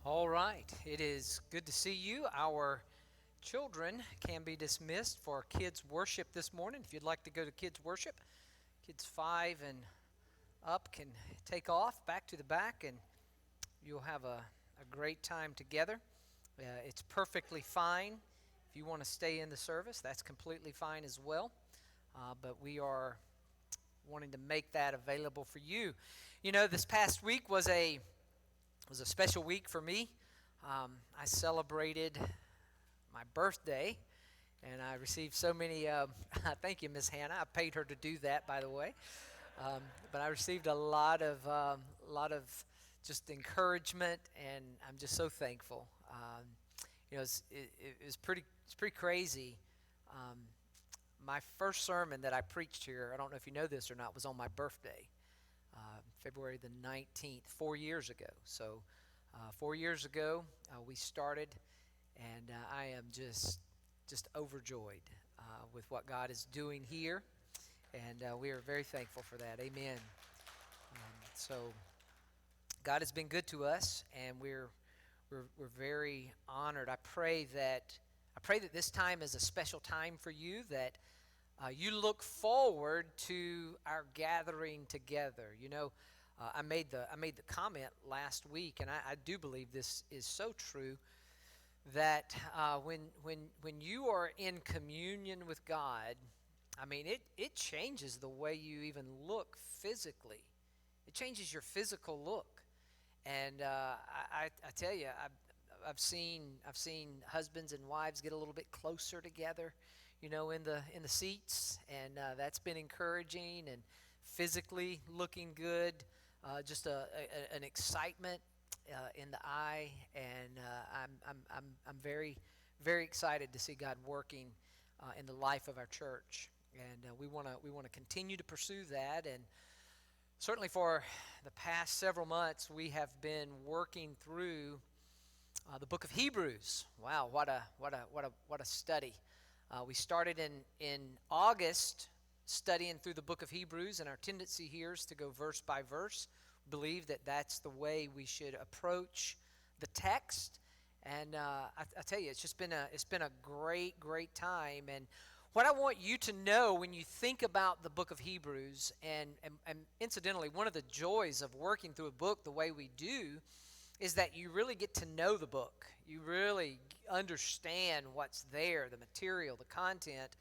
All right, it is good to see you. Our children can be dismissed for kids' worship this morning. If you'd like to go to kids' worship, kids 5 and up can take off back to the back, and you'll have a great time together. It's perfectly fine. If you want to stay in the service, that's completely fine as well. But we are wanting to make that available for you. You know, this past week was a special week for me. I celebrated my birthday, and I received so many. Thank you, Miss Hannah. I paid her to do that, by the way. But I received a lot of just encouragement, and I'm just so thankful. It's pretty crazy. Um, my first sermon that I preached here, I don't know if you know this or not, was on my birthday. February the 19th, 4 years ago. So 4 years ago, we started, and I am just overjoyed with what God is doing here, and we are very thankful for that. Amen. So God has been good to us, and we're very honored. I pray that this time is a special time for you, that you look forward to our gathering together. You know, I made the comment last week, and I do believe this is so true, that when you are in communion with God, I mean, it changes the way you even look physically. It changes your physical look, and I tell you, I've seen husbands and wives get a little bit closer together, you know, in the seats, and that's been encouraging, and physically looking good, just an excitement in the eye, and I'm very very excited to see God working in the life of our church, and we want to continue to pursue that. And certainly for the past several months, we have been working through the book of Hebrews. Wow, what a study! We started in August studying through the book of Hebrews, and our tendency here is to go verse by verse. We believe that that's the way we should approach the text, and I tell you, it's been a great time. And what I want you to know when you think about the book of Hebrews, and incidentally, one of the joys of working through a book the way we do is that you really get to know the book. You really understand what's there, the material, the content,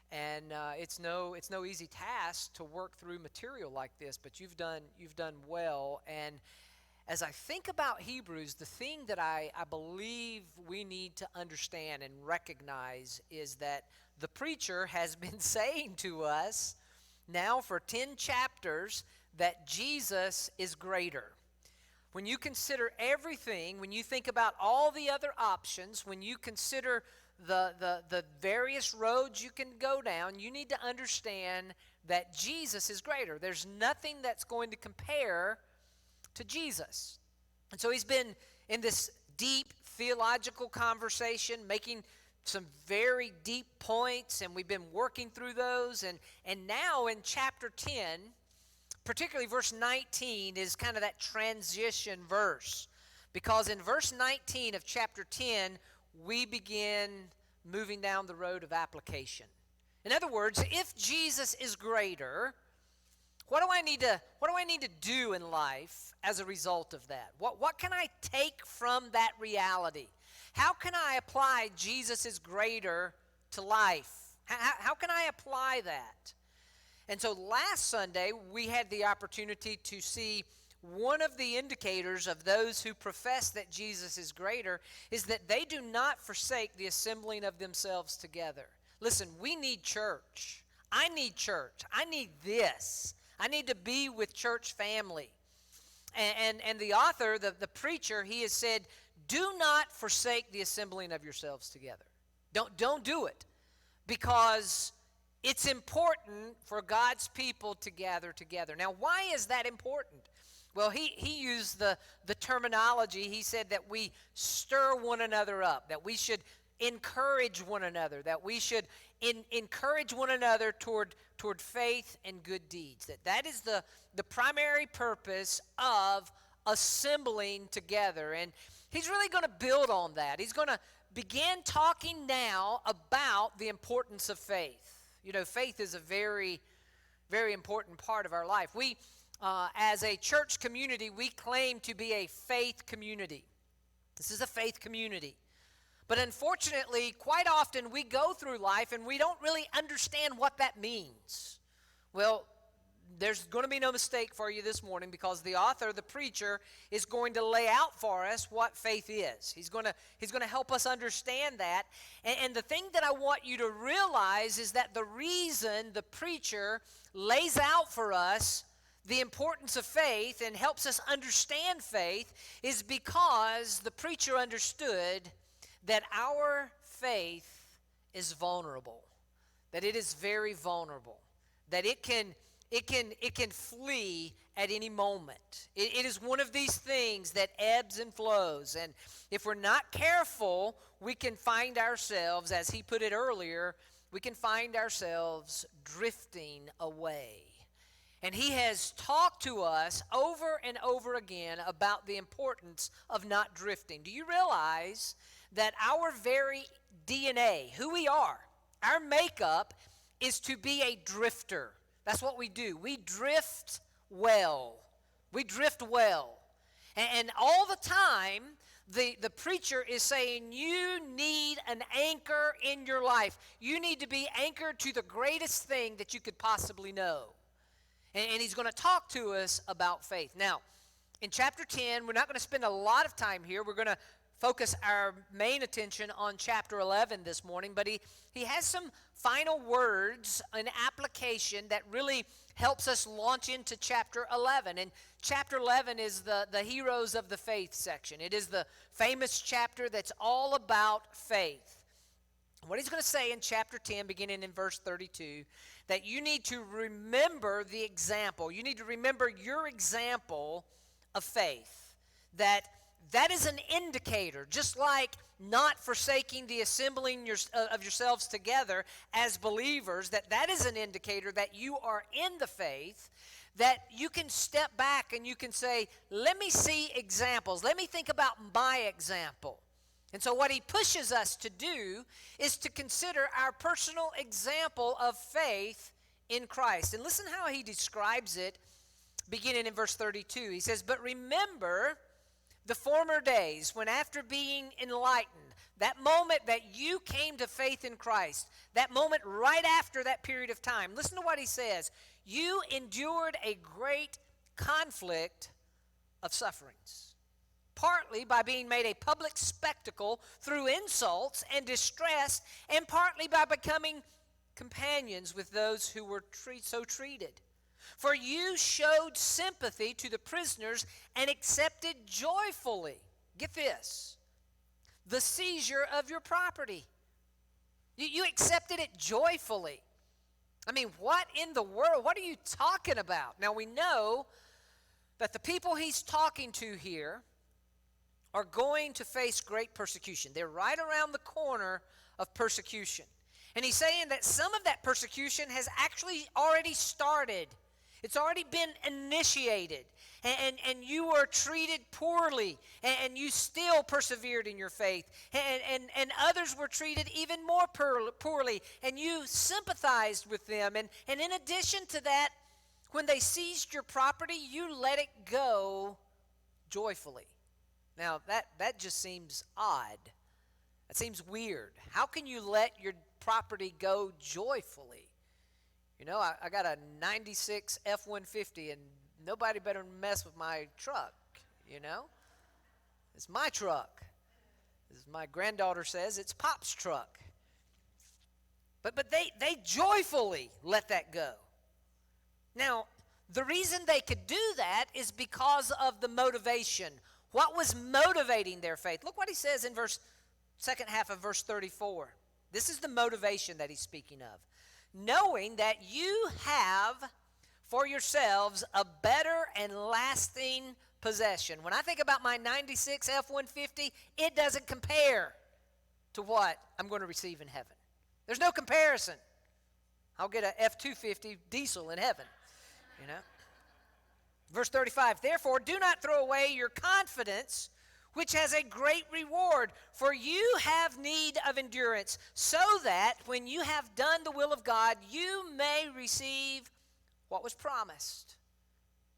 and it's no easy task to work through material like this. But you've done well. And as I think about Hebrews, the thing that I believe we need to understand and recognize is that the preacher has been saying to us now for 10 chapters that Jesus is greater. When you consider everything, when you think about all the other options, when you consider the various roads you can go down, you need to understand that Jesus is greater. There's nothing that's going to compare to Jesus. And so he's been in this deep theological conversation, making some very deep points, and we've been working through those. And now in chapter 10, particularly verse 19 is kind of that transition verse, because in verse 19 of chapter 10 we begin moving down the road of application. In other words, if Jesus is greater, what do I need to do in life as a result of that? What can I take from that reality? How can I apply Jesus is greater to life? How can I apply that? And so last Sunday, we had the opportunity to see one of the indicators of those who profess that Jesus is greater is that they do not forsake the assembling of themselves together. Listen, we need church. I need church. I need this. I need to be with church family. And the author, the preacher, he has said, do not forsake the assembling of yourselves together. Don't do it, because it's important for God's people to gather together. Now, why is that important? Well, he used the terminology. He said that we stir one another up, that we should encourage one another, that we should encourage one another toward faith and good deeds. That is the primary purpose of assembling together. he's really going to build on that. He's going to begin talking now about the importance of faith. You know, faith is a very, very important part of our life. We, as a church community, we claim to be a faith community. This is a faith community. But unfortunately, quite often we go through life and we don't really understand what that means. Well, there's going to be no mistake for you this morning, because the author, the preacher, is going to lay out for us what faith is. He's going to help us understand that. And the thing that I want you to realize is that the reason the preacher lays out for us the importance of faith and helps us understand faith is because the preacher understood that our faith is vulnerable, that it is very vulnerable, that it can flee at any moment. It is one of these things that ebbs and flows, and if we're not careful, we can find ourselves, as he put it earlier, we can find ourselves drifting away. And he has talked to us over and over again about the importance of not drifting. Do you realize that our very DNA, who we are, our makeup is to be a drifter? That's what we do. We drift well. We drift well. And all the time, the preacher is saying you need an anchor in your life. You need to be anchored to the greatest thing that you could possibly know. And he's going to talk to us about faith. Now, in chapter 10, we're not going to spend a lot of time here. We're going to focus our main attention on chapter 11 this morning, but he has some final words, an application that really helps us launch into chapter 11. And chapter 11 is the heroes of the faith section. It is the famous chapter that's all about faith. What he's going to say in chapter 10, beginning in verse 32, that you need to remember the example. You need to remember your example of faith. That is an indicator, just like not forsaking the assembling of yourselves together as believers, that is an indicator that you are in the faith, that you can step back and you can say, let me see examples. Let me think about my example. And so what he pushes us to do is to consider our personal example of faith in Christ. And listen how he describes it beginning in verse 32. He says, but remember the former days when, after being enlightened, that moment that you came to faith in Christ, that moment right after that period of time, listen to what he says. You endured a great conflict of sufferings, partly by being made a public spectacle through insults and distress, and partly by becoming companions with those who were so treated. For you showed sympathy to the prisoners and accepted joyfully, get this, the seizure of your property. You accepted it joyfully. I mean, what in the world? What are you talking about? Now, we know that the people he's talking to here are going to face great persecution. They're right around the corner of persecution. And he's saying that some of that persecution has actually already started. It's already been initiated. And you were treated poorly. And you still persevered in your faith. And others were treated even more poorly. And you sympathized with them. And in addition to that, when they seized your property, you let it go joyfully. Now, that just seems odd. That seems weird. How can you let your property go joyfully? You know, I got a 96 F-150, and nobody better mess with my truck, you know? It's my truck. As my granddaughter says, it's Pop's truck. But they joyfully let that go. Now, the reason they could do that is because of the motivation. What was motivating their faith? Look what he says in second half of verse 34. This is the motivation that he's speaking of. Knowing that you have for yourselves a better and lasting possession. When I think about my 96 F-150, it doesn't compare to what I'm going to receive in heaven. There's no comparison. I'll get a F-250 diesel in heaven, you know. Verse 35, therefore do not throw away your confidence, which has a great reward. For you have need of endurance, so that when you have done the will of God, you may receive what was promised.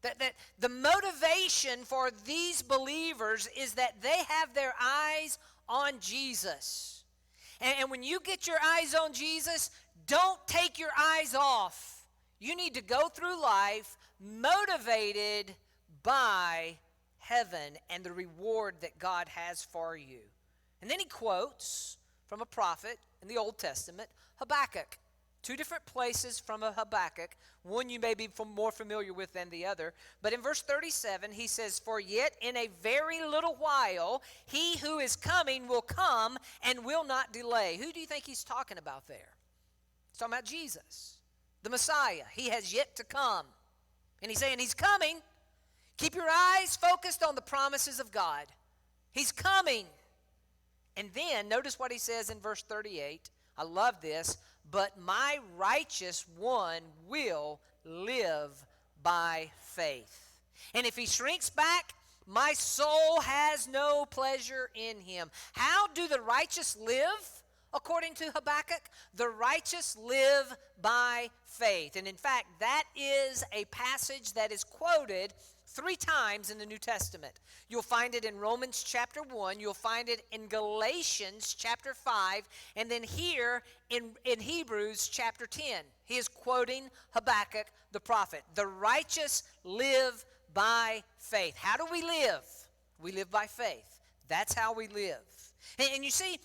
That the motivation for these believers is that they have their eyes on Jesus. And when you get your eyes on Jesus, don't take your eyes off. You need to go through life motivated by heaven and the reward that God has for you. And then he quotes from a prophet in the Old Testament, Habakkuk. Two different places from a Habakkuk. One you may be more familiar with than the other. But in verse 37, he says, For yet in a very little while, he who is coming will come and will not delay. Who do you think he's talking about there? He's talking about Jesus, the Messiah. He has yet to come. And he's saying he's coming. Keep your eyes focused on the promises of God. He's coming. And then notice what he says in verse 38. I love this. But my righteous one will live by faith. And if he shrinks back, my soul has no pleasure in him. How do the righteous live? According to Habakkuk, the righteous live by faith. And in fact, that is a passage that is quoted 3 times in the New Testament. You'll find it in Romans chapter 1. You'll find it in Galatians chapter 5. And then here in Hebrews chapter 10. He is quoting Habakkuk the prophet. The righteous live by faith. How do we live? We live by faith. That's how we live. And you see,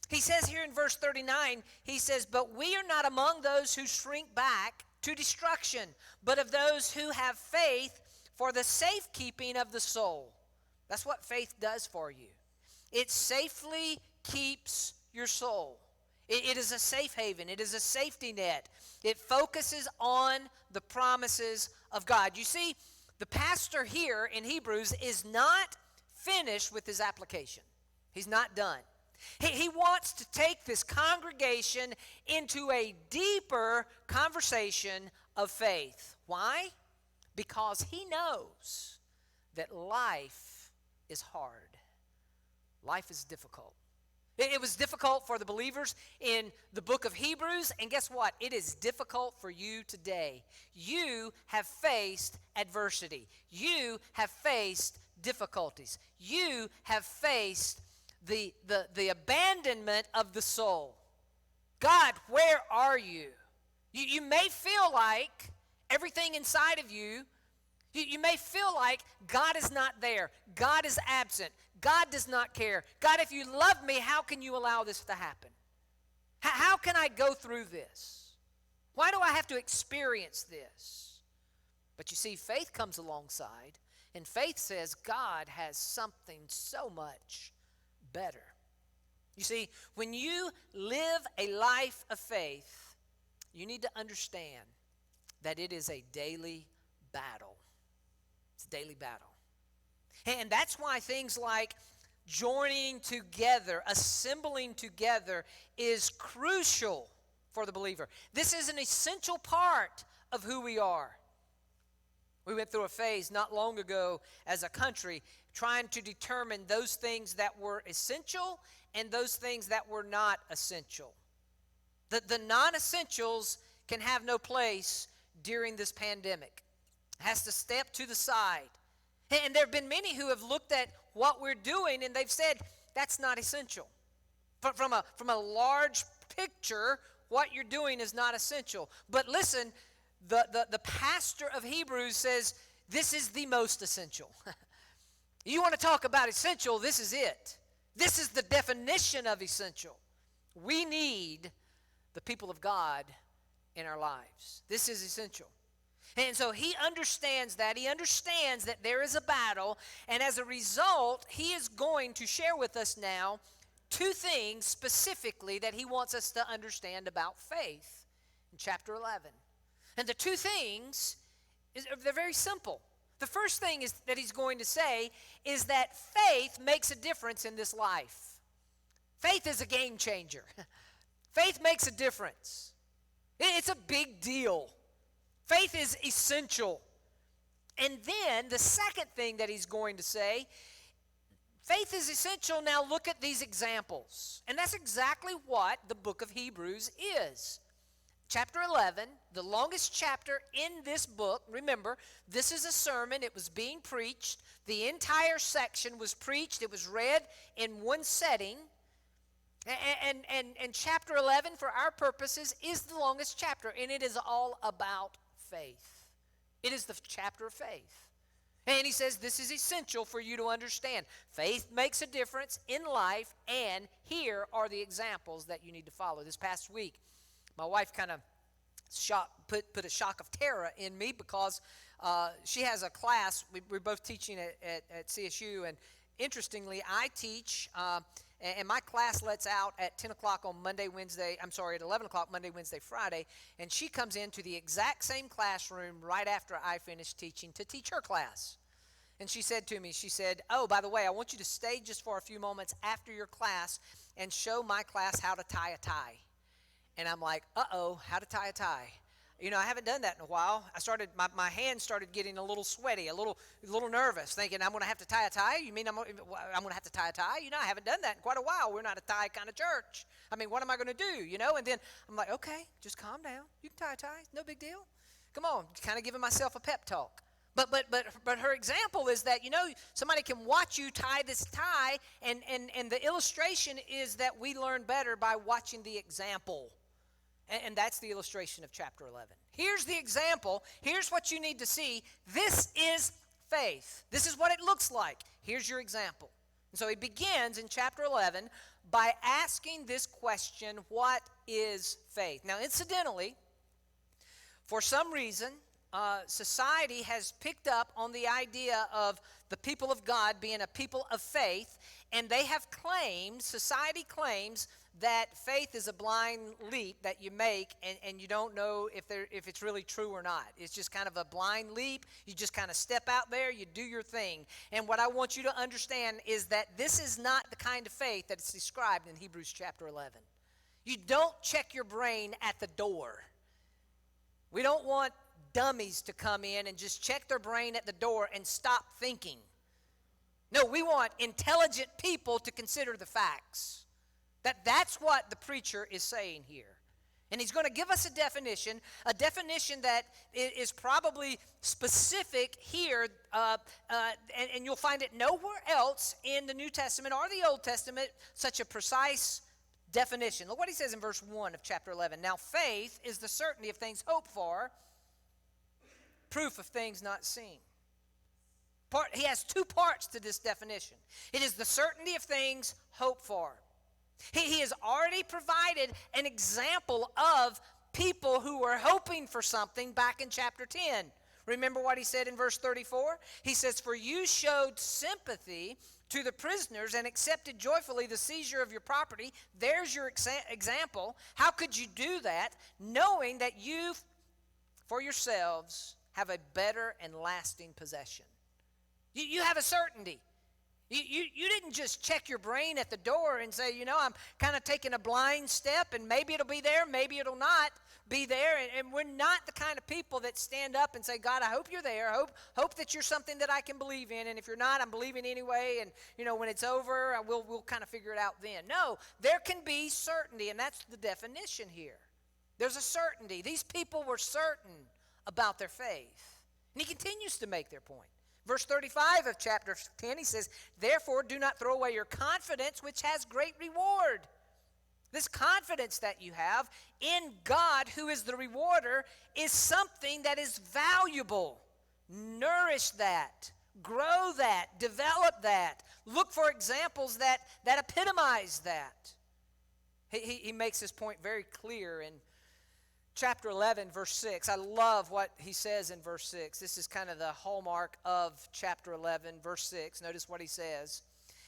he says here in verse 39, he says, But we are not among those who shrink back to destruction, but of those who have faith for the safekeeping of the soul. That's what faith does for you. It safely keeps your soul. It is a safe haven. It is a safety net. It focuses on the promises of God. You see, the pastor here in Hebrews is not finished with his application. He's not done. He wants to take this congregation into a deeper conversation of faith. Why? Because he knows that life is hard. Life is difficult. It was difficult for the believers in the book of Hebrews, and guess what? It is difficult for you today. You have faced adversity. You have faced difficulties. You have faced the abandonment of the soul. God, where are you? You may feel like everything inside of you, you may feel like God is not there. God is absent. God does not care. God, if you love me, how can you allow this to happen? How can I go through this? Why do I have to experience this? But you see, faith comes alongside, and faith says God has something so much better. You see, when you live a life of faith, you need to understand that it is a daily battle. It's a daily battle. And that's why things like joining together, assembling together is crucial for the believer. This is an essential part of who we are. We went through a phase not long ago as a country trying to determine those things that were essential and those things that were not essential. The non-essentials can have no place during this pandemic. It has to step to the side. And there have been many who have looked at what we're doing and they've said, that's not essential. From a large picture, what you're doing is not essential. But listen, the pastor of Hebrews says, this is the most essential. You want to talk about essential, this is it. This is the definition of essential. We need the people of God in our lives. This is essential. And so he understands that. He understands that there is a battle. And as a result, he is going to share with us now 2 things specifically that he wants us to understand about faith in chapter 11. And the 2 things, they're very simple. The first thing is that he's going to say is that faith makes a difference in this life. Faith is a game changer. Faith makes a difference. It's a big deal. Faith is essential. And then the second thing that he's going to say, Faith is essential. Now look at these examples. And that's exactly what the book of Hebrews is. Chapter 11, the longest chapter in this book. Remember, this is a sermon. It was being preached. The entire section was preached. It was read in one setting. And chapter 11, for our purposes, is the longest chapter. And it is all about faith. It is the chapter of faith. And he says this is essential for you to understand. Faith makes a difference in life, and here are the examples that you need to follow. This past week, my wife kind of put a shock of terror in me because she has a class. We're both teaching at CSU, and interestingly, I teach, and my class lets out at 10 o'clock on Monday, Wednesday, at 11 o'clock Monday, Wednesday, Friday, and she comes into the exact same classroom right after I finish teaching to teach her class. And she said to me, oh, by the way, I want you to stay just for a few moments after your class and show my class how to tie a tie. And I'm like, uh-oh, how to tie a tie. You know, I haven't done that in a while. My hands started getting a little sweaty, a little nervous, thinking I'm going to have to tie a tie? You mean I'm going to have to tie a tie? You know, I haven't done that in quite a while. We're not a tie kind of church. I mean, what am I going to do, you know? And then I'm like, okay, just calm down. You can tie a tie. No big deal. Come on, kind of giving myself a pep talk. But her example is that, you know, somebody can watch you tie this tie, and the illustration is that we learn better by watching the example. And that's the illustration of chapter 11. Here's the example. Here's what you need to see. This is faith. This is what it looks like. Here's your example. And so he begins in chapter 11 by asking this question, what is faith? Now, incidentally, for some reason, society has picked up on the idea of the people of God being a people of faith, and they have society claims that faith is a blind leap that you make, and you don't know if it's really true or not. It's just kind of a blind leap. You just kind of step out there, you do your thing. And what I want you to understand is that this is not the kind of faith that's described in Hebrews chapter 11. You don't check your brain at the door. We don't want dummies to come in and just check their brain at the door and stop thinking. No, we want intelligent people to consider the facts. That's what the preacher is saying here. And he's going to give us a definition that is probably specific here, and you'll find it nowhere else in the New Testament or the Old Testament, such a precise definition. Look what he says in verse 1 of chapter 11. Now faith is the certainty of things hoped for, proof of things not seen. He has two parts to this definition. It is the certainty of things hoped for. He has already provided an example of people who were hoping for something back in chapter 10. Remember what he said in verse 34? He says, for you showed sympathy to the prisoners and accepted joyfully the seizure of your property. There's your example. How could you do that, knowing that you, for yourselves, have a better and lasting possession? You have a certainty. You didn't just check your brain at the door and say, you know, I'm kind of taking a blind step, and maybe it'll be there, maybe it'll not be there. And we're not the kind of people that stand up and say, God, I hope you're there. Hope that you're something that I can believe in. And if you're not, I'm believing anyway. And, you know, when it's over, we'll kind of figure it out then. No, there can be certainty, and that's the definition here. There's a certainty. These people were certain about their faith. And he continues to make their point. Verse 35 of chapter 10, he says, therefore do not throw away your confidence, which has great reward. This confidence that you have in God, who is the rewarder, is something that is valuable. Nourish that. Grow that. Develop that. Look for examples that epitomize that. He makes this point very clear in chapter 11, verse 6. I love what he says in verse 6. This is kind of the hallmark of chapter 11, verse 6. Notice what he says.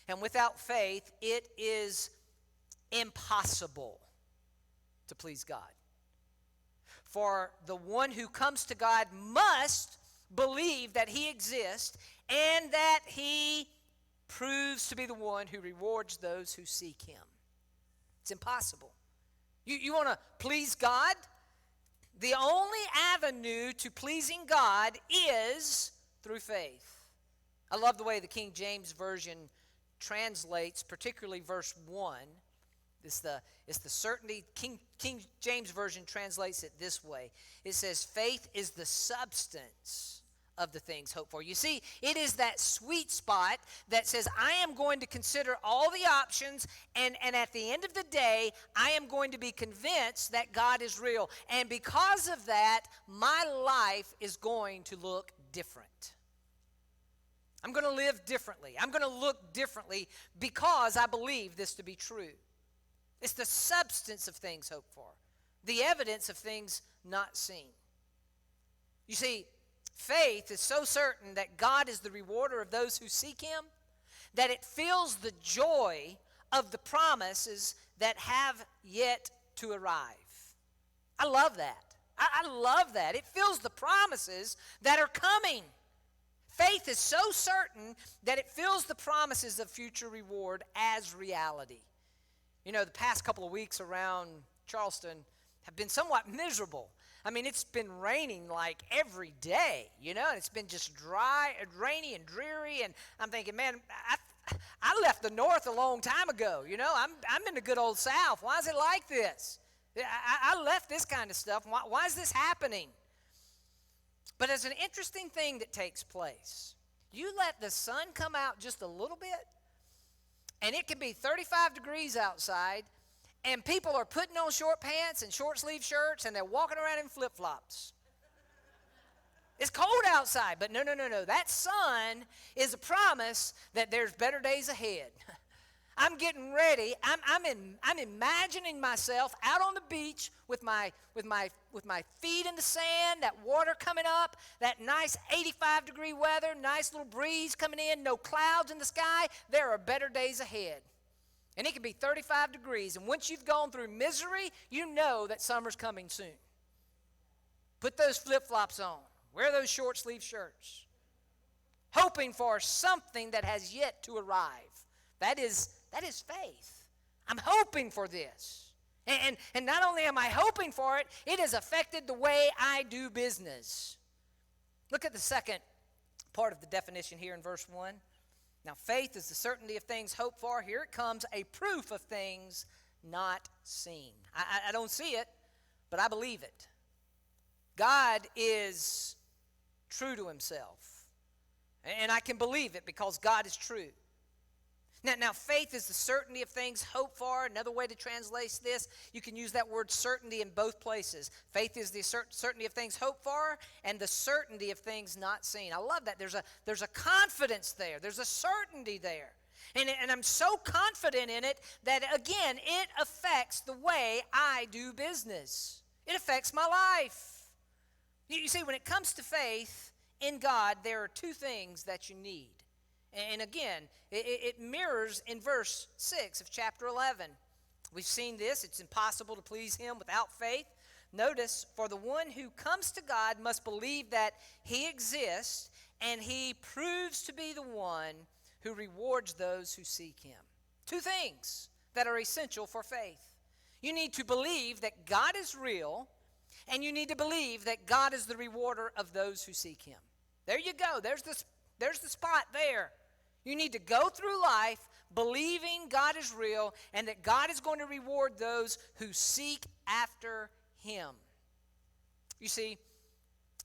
And without faith, it is impossible to please God. For the one who comes to God must believe that he exists and that he proves to be the one who rewards those who seek him. It's impossible. You want to please God? The only avenue to pleasing God is through faith. I love the way the King James Version translates, particularly verse 1, it's the certainty. King James Version translates it this way. It says, faith is the substance of the things hoped for. You see, it is that sweet spot that says, I am going to consider all the options, and at the end of the day, I am going to be convinced that God is real. And because of that, my life is going to look different. I'm going to live differently. I'm going to look differently because I believe this to be true. It's the substance of things hoped for, the evidence of things not seen. You see, faith is so certain that God is the rewarder of those who seek Him that it feels the joy of the promises that have yet to arrive. I love that. I love that. It feels the promises that are coming. Faith is so certain that it feels the promises of future reward as reality. You know, the past couple of weeks around Charleston have been somewhat miserable. I mean, it's been raining like every day, you know, and it's been just dry and rainy and dreary, and I'm thinking, man, I left the North a long time ago, you know. I'm in the good old South. Why is it like this? I left this kind of stuff. Why is this happening? But there's an interesting thing that takes place. You let the sun come out just a little bit, and it can be 35 degrees outside, and people are putting on short pants and short sleeve shirts, and they're walking around in flip-flops. It's cold outside, but no. That sun is a promise that there's better days ahead. I'm getting ready. I'm imagining myself out on the beach with my feet in the sand, that water coming up, that nice 85-degree weather, nice little breeze coming in, no clouds in the sky. There are better days ahead. And it can be 35 degrees. And once you've gone through misery, you know that summer's coming soon. Put those flip-flops on. Wear those short-sleeve shirts. Hoping for something that has yet to arrive. That is faith. I'm hoping for this. And not only am I hoping for it, it has affected the way I do business. Look at the second part of the definition here in verse 1. Now, faith is the certainty of things hoped for. Here it comes, a proof of things not seen. I don't see it, but I believe it. God is true to Himself. And I can believe it because God is true. Now, faith is the certainty of things hoped for. Another way to translate this, you can use that word certainty in both places. Faith is the certainty of things hoped for and the certainty of things not seen. I love that. There's a confidence there. There's a certainty there. And I'm so confident in it that, again, it affects the way I do business. It affects my life. You see, when it comes to faith in God, there are two things that you need. And again, it mirrors in verse 6 of chapter 11. We've seen this. It's impossible to please Him without faith. Notice, for the one who comes to God must believe that He exists, and He proves to be the one who rewards those who seek Him. Two things that are essential for faith. You need to believe that God is real, and you need to believe that God is the rewarder of those who seek Him. There you go. There's the spot there. You need to go through life believing God is real and that God is going to reward those who seek after Him. You see,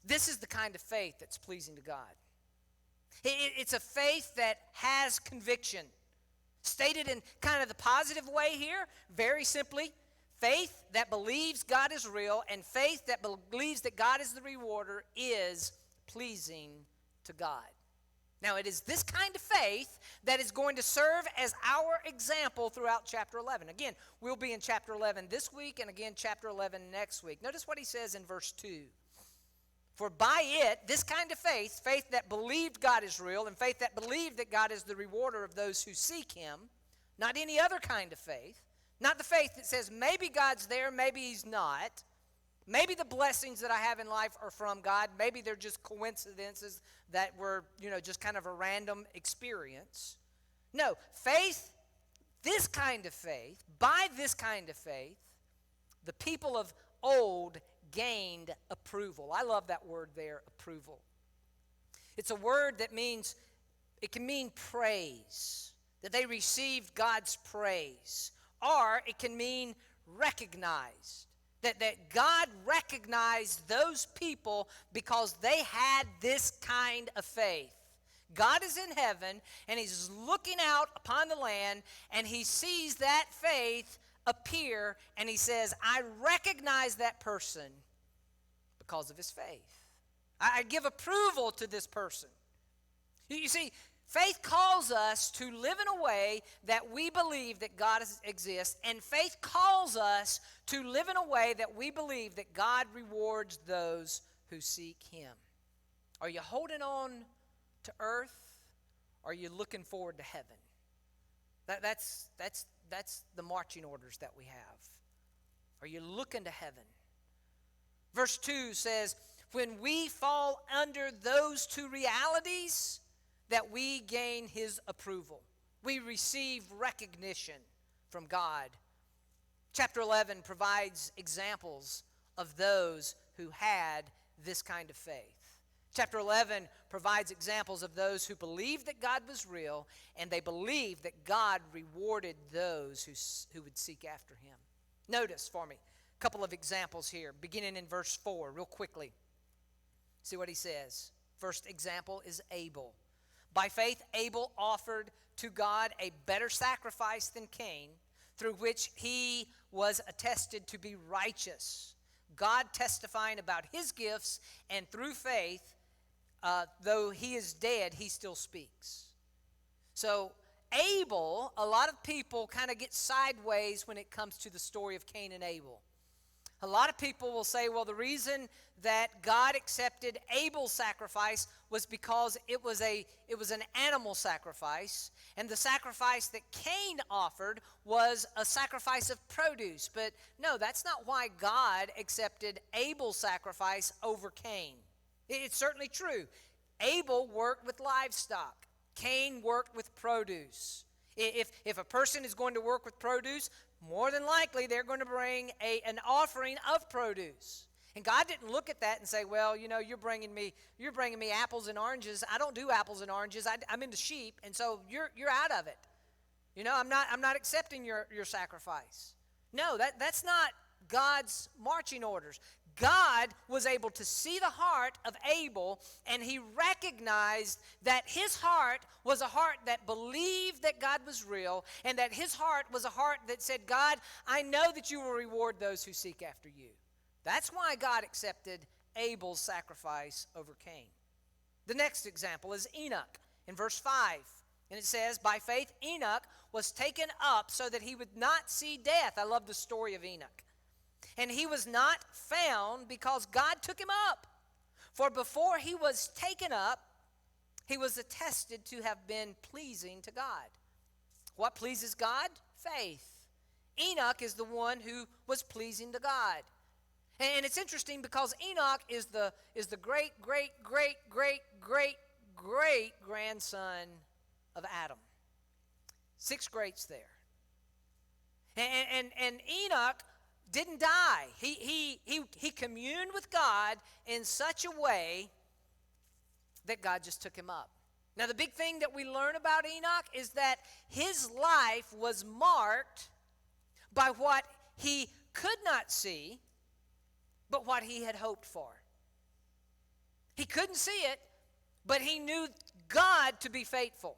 this is the kind of faith that's pleasing to God. It's a faith that has conviction. Stated in kind of the positive way here, very simply, faith that believes God is real and faith that believes that God is the rewarder is pleasing to God. Now, it is this kind of faith that is going to serve as our example throughout chapter 11. Again, we'll be in chapter 11 this week and again chapter 11 next week. Notice what he says in verse 2. For by it, this kind of faith, faith that believed God is real and faith that believed that God is the rewarder of those who seek Him, not any other kind of faith, not the faith that says maybe God's there, maybe He's not. Maybe the blessings that I have in life are from God. Maybe they're just coincidences that were, just kind of a random experience. No, faith, this kind of faith, by this kind of faith, the people of old gained approval. I love that word there, approval. It's a word that means, it can mean praise. that they received God's praise. Or it can mean recognized, that God recognized those people because they had this kind of faith. God is in heaven, and he's looking out upon the land, and he sees that faith appear, and he says, I recognize that person because of his faith. I give approval to this person. You see, faith calls us to live in a way that we believe that God exists, and faith calls us to live in a way that we believe that God rewards those who seek him. Are you holding on to earth, or are you looking forward to heaven? That's the marching orders that we have. Are you looking to heaven? Verse 2 says, when we fall under those two realities, that we gain his approval. We receive recognition from God. Chapter 11 provides examples of those who had this kind of faith. Chapter 11 provides examples of those who believed that God was real, and they believed that God rewarded those who would seek after him. Notice for me a couple of examples here, beginning in verse 4, real quickly. See what he says. First example is Abel. By faith, Abel offered to God a better sacrifice than Cain, through which he was attested to be righteous, God testifying about his gifts, and through faith, though he is dead, he still speaks. So Abel, a lot of people kind of get sideways when it comes to the story of Cain and Abel. A lot of people will say, well, the reason that God accepted Abel's sacrifice was because it was an animal sacrifice, and the sacrifice that Cain offered was a sacrifice of produce. But no, that's not why God accepted Abel's sacrifice over Cain. It's certainly true. Abel worked with livestock. Cain worked with produce. If a person is going to work with produce, more than likely they're going to bring an offering of produce. And God didn't look at that and say, well, you're bringing me apples and oranges. I don't do apples and oranges. I'm into sheep, and so you're out of it. I'm not accepting your sacrifice. No, that's not God's marching orders. God was able to see the heart of Abel, and he recognized that his heart was a heart that believed that God was real, and that his heart was a heart that said, God, I know that you will reward those who seek after you. That's why God accepted Abel's sacrifice over Cain. The next example is Enoch in verse 5. And it says, by faith Enoch was taken up so that he would not see death. I love the story of Enoch. And he was not found because God took him up. For before he was taken up, he was attested to have been pleasing to God. What pleases God? Faith. Enoch is the one who was pleasing to God. And it's interesting because Enoch is the great, great, great, great, great, great grandson of Adam. 6 greats there. And Enoch didn't die. He communed with God in such a way that God just took him up. Now, the big thing that we learn about Enoch is that his life was marked by what he could not see, but what he had hoped for. He couldn't see it, but he knew God to be faithful.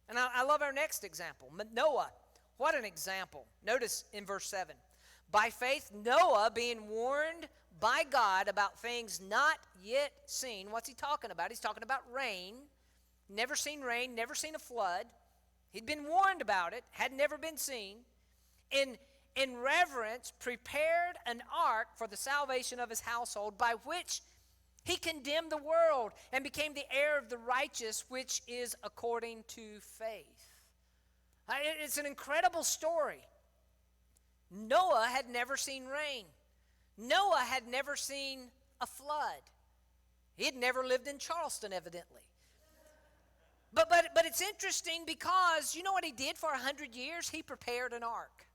And I love our next example, Noah. What an example. Notice in verse 7. By faith, Noah, being warned by God about things not yet seen. What's he talking about? He's talking about rain. Never seen rain, never seen a flood. He'd been warned about it, had never been seen. In reverence, prepared an ark for the salvation of his household, by which he condemned the world and became the heir of the righteous, which is according to faith. It's an incredible story. Noah had never seen rain. Noah had never seen a flood. He had never lived in Charleston, evidently. But it's interesting because you know what he did for 100 years? He prepared an ark.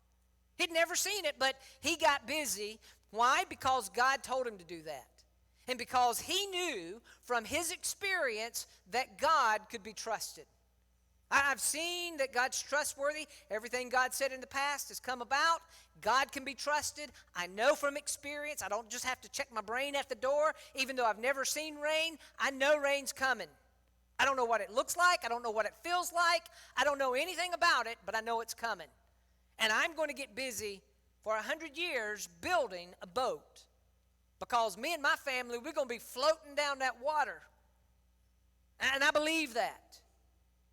He'd never seen it, but he got busy. Why? Because God told him to do that. And because he knew from his experience that God could be trusted. I've seen that God's trustworthy. Everything God said in the past has come about. God can be trusted. I know from experience. I don't just have to check my brain at the door. Even though I've never seen rain, I know rain's coming. I don't know what it looks like. I don't know what it feels like. I don't know anything about it, but I know it's coming. And I'm going to get busy for 100 years building a boat, because me and my family, we're going to be floating down that water. And I believe that.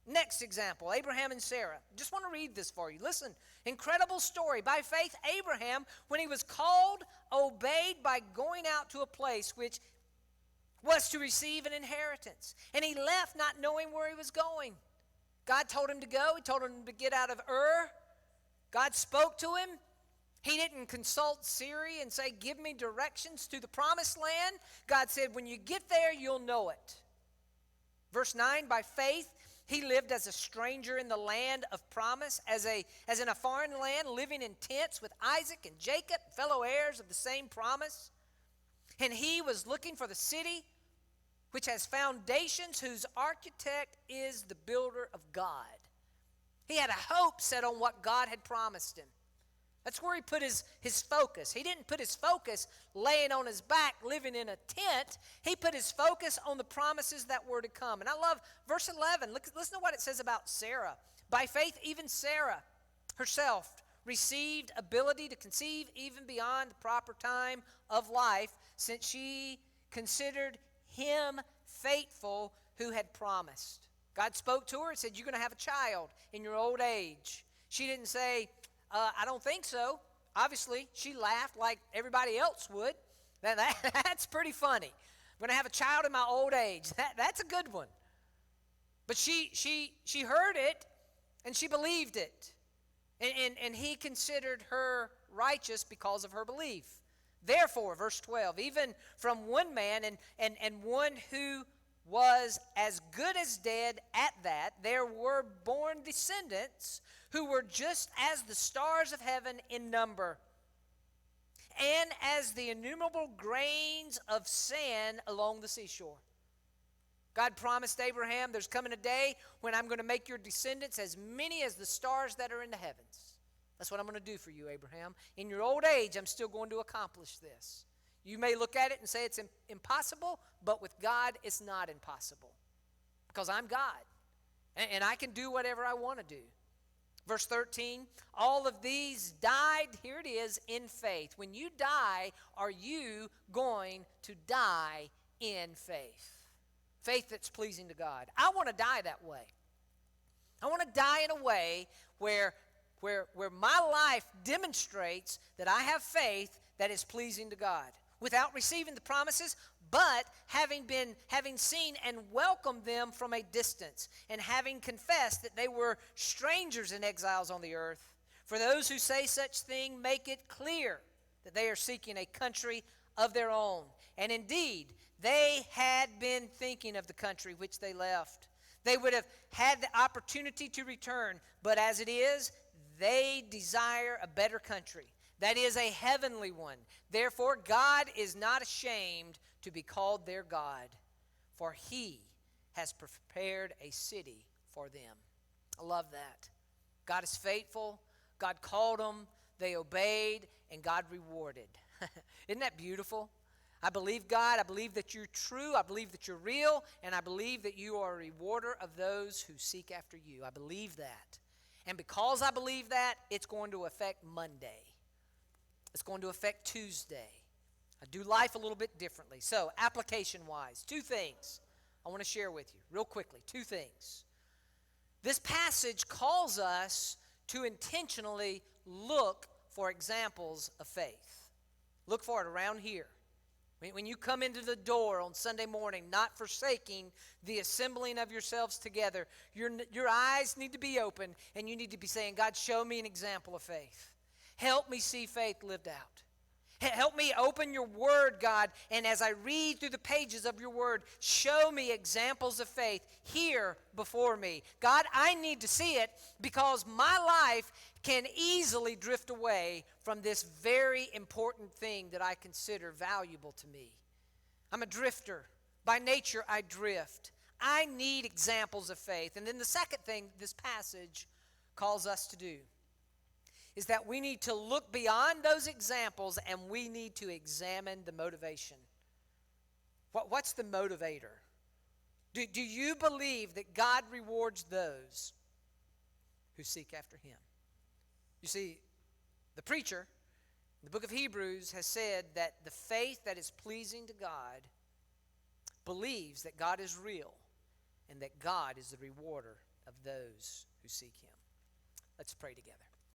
Next example, Abraham and Sarah. Just want to read this for you. Listen, incredible story. By faith, Abraham, when he was called, obeyed by going out to a place which was to receive an inheritance. And he left not knowing where he was going. God told him to go. He told him to get out of Ur. God spoke to him. He didn't consult Siri and say, give me directions to the promised land. God said, when you get there, you'll know it. Verse 9, by faith, he lived as a stranger in the land of promise, as in a foreign land, living in tents with Isaac and Jacob, fellow heirs of the same promise. And he was looking for the city which has foundations, whose architect is the builder of God. He had a hope set on what God had promised him. That's where he put his focus. He didn't put his focus laying on his back, living in a tent. He put his focus on the promises that were to come. And I love verse 11. Listen to what it says about Sarah. By faith, even Sarah herself received ability to conceive even beyond the proper time of life, since she considered him faithful who had promised. God spoke to her and said, you're going to have a child in your old age. She didn't say, I don't think so. Obviously, she laughed like everybody else would. That's pretty funny. I'm going to have a child in my old age. That's a good one. But she heard it, and she believed it. And he considered her righteous because of her belief. Therefore, verse 12, even from one man and one who was as good as dead at that, there were born descendants who were just as the stars of heaven in number, and as the innumerable grains of sand along the seashore. God promised Abraham, there's coming a day when I'm going to make your descendants as many as the stars that are in the heavens. That's what I'm going to do for you, Abraham. In your old age, I'm still going to accomplish this. You may look at it and say it's impossible, but with God, it's not impossible, because I'm God, and I can do whatever I want to do. Verse 13, all of these died, here it is, in faith. When you die, are you going to die in faith? Faith that's pleasing to God. I want to die that way. I want to die in a way where my life demonstrates that I have faith that is pleasing to God, without receiving the promises, but having seen and welcomed them from a distance, and having confessed that they were strangers and exiles on the earth. For those who say such thing make it clear that they are seeking a country of their own. And indeed, they had been thinking of the country which they left. They would have had the opportunity to return, but as it is, they desire a better country. That is a heavenly one. Therefore, God is not ashamed to be called their God, for he has prepared a city for them. I love that. God is faithful. God called them. They obeyed, and God rewarded. Isn't that beautiful? I believe God. I believe that you're true. I believe that you're real, and I believe that you are a rewarder of those who seek after you. I believe that. And because I believe that, it's going to affect Monday. It's going to affect Tuesday. I do life a little bit differently. So, application-wise, 2 things I want to share with you real quickly. 2 things. This passage calls us to intentionally look for examples of faith. Look for it around here. When you come into the door on Sunday morning, not forsaking the assembling of yourselves together, your eyes need to be open, and you need to be saying, God, show me an example of faith. Help me see faith lived out. Help me open your word, God, and as I read through the pages of your word, show me examples of faith here before me. God, I need to see it, because my life can easily drift away from this very important thing that I consider valuable to me. I'm a drifter. By nature, I drift. I need examples of faith. And then the second thing this passage calls us to do is that we need to look beyond those examples and we need to examine the motivation. What's the motivator? Do you believe that God rewards those who seek after him? You see, the preacher in the book of Hebrews has said that the faith that is pleasing to God believes that God is real and that God is the rewarder of those who seek him. Let's pray together.